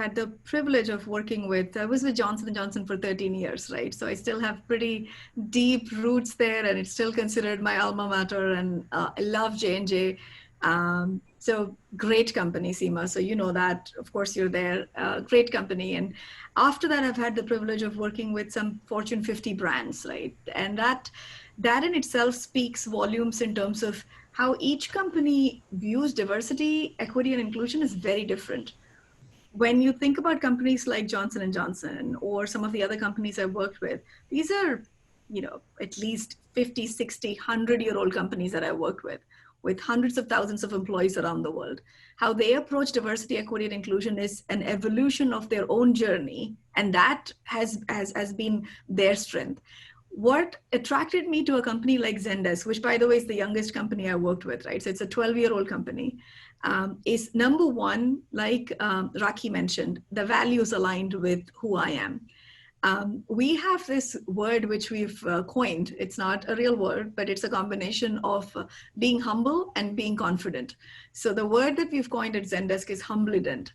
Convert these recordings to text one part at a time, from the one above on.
had the privilege of working with, I was with Johnson & Johnson for 13 years, right? So I still have pretty deep roots there, and it's still considered my alma mater, and I love J&J. So great company, Seema. So you know that, of course, you're there. Great company. And after that, I've had the privilege of working with some Fortune 50 brands, right? And that in itself speaks volumes in terms of how each company views diversity, equity, and inclusion is very different. When you think about companies like Johnson & Johnson or some of the other companies I've worked with, these are, at least 50, 60, 100-year-old companies that I worked with hundreds of thousands of employees around the world. How they approach diversity, equity, and inclusion is an evolution of their own journey, and that has been their strength. What attracted me to a company like Zendesk, which by the way is the youngest company I worked with, right? So it's a 12-year-old company, is number one, like Raki mentioned, the values aligned with who I am. We have this word which we've coined. It's not a real word, but it's a combination of being humble and being confident. So the word that we've coined at Zendesk is Humblident.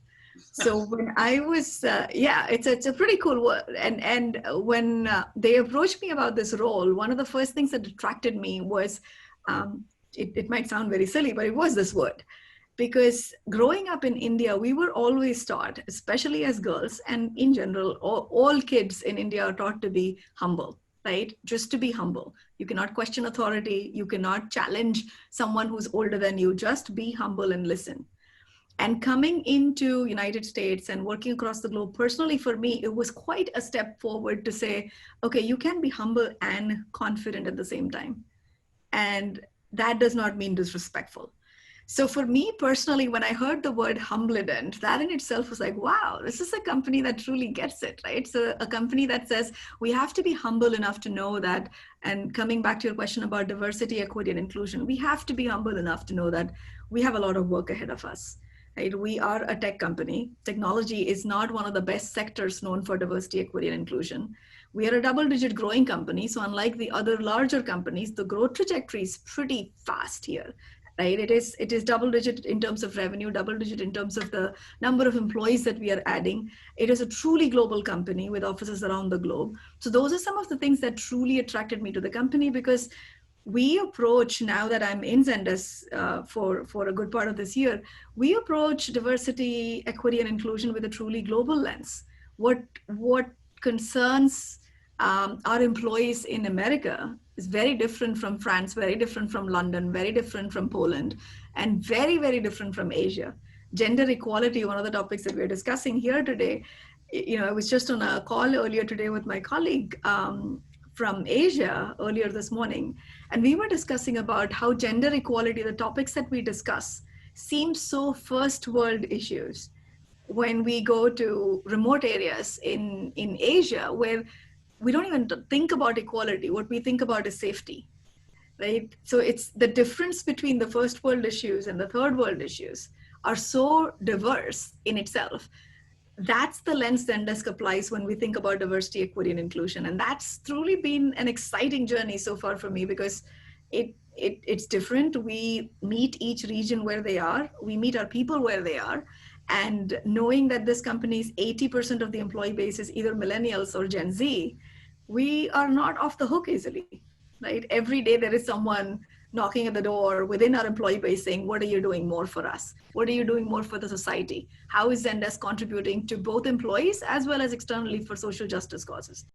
So when I was, it's a pretty cool word. And when they approached me about this role, one of the first things that attracted me was, it might sound very silly, but it was this word. Because growing up in India, we were always taught, especially as girls, and in general, all kids in India are taught to be humble, right? Just to be humble. You cannot question authority. You cannot challenge someone who's older than you. Just be humble and listen. And coming into United States and working across the globe, personally for me, it was quite a step forward to say, okay, you can be humble and confident at the same time. And that does not mean disrespectful. So for me personally, when I heard the word Humblident, that in itself was like, wow, this is a company that truly gets it, right? So a company that says we have to be humble enough to know that, and coming back to your question about diversity, equity, and inclusion, we have to be humble enough to know that we have a lot of work ahead of us. Right? We are a tech company. Technology is not one of the best sectors known for diversity, equity, and inclusion. We are a double-digit growing company. So unlike the other larger companies, the growth trajectory is pretty fast here. Right? It is double-digit in terms of revenue, double-digit in terms of the number of employees that we are adding. It is a truly global company with offices around the globe. So those are some of the things that truly attracted me to the company, because we approach, now that I'm in Zendesk for a good part of this year, we approach diversity, equity, and inclusion with a truly global lens. What concerns our employees in America is very different from France, very different from London, very different from Poland, and very, very different from Asia. Gender equality, one of the topics that we're discussing here today. I was just on a call earlier today with my colleague from Asia earlier this morning, and we were discussing about how gender equality, the topics that we discuss, seem so first world issues when we go to remote areas in Asia, where we don't even think about equality. What we think about is safety, right? So it's the difference between the first world issues and the third world issues are so diverse in itself. That's the lens Zendesk applies when we think about diversity, equity, and inclusion. And that's truly been an exciting journey so far for me, because it's different. We meet each region where they are. We meet our people where they are. And knowing that this company's 80% of the employee base is either millennials or Gen Z, we are not off the hook easily, right? Every day there is someone knocking at the door within our employee base saying, what are you doing more for us? What are you doing more for the society? How is Zendesk contributing to both employees as well as externally for social justice causes?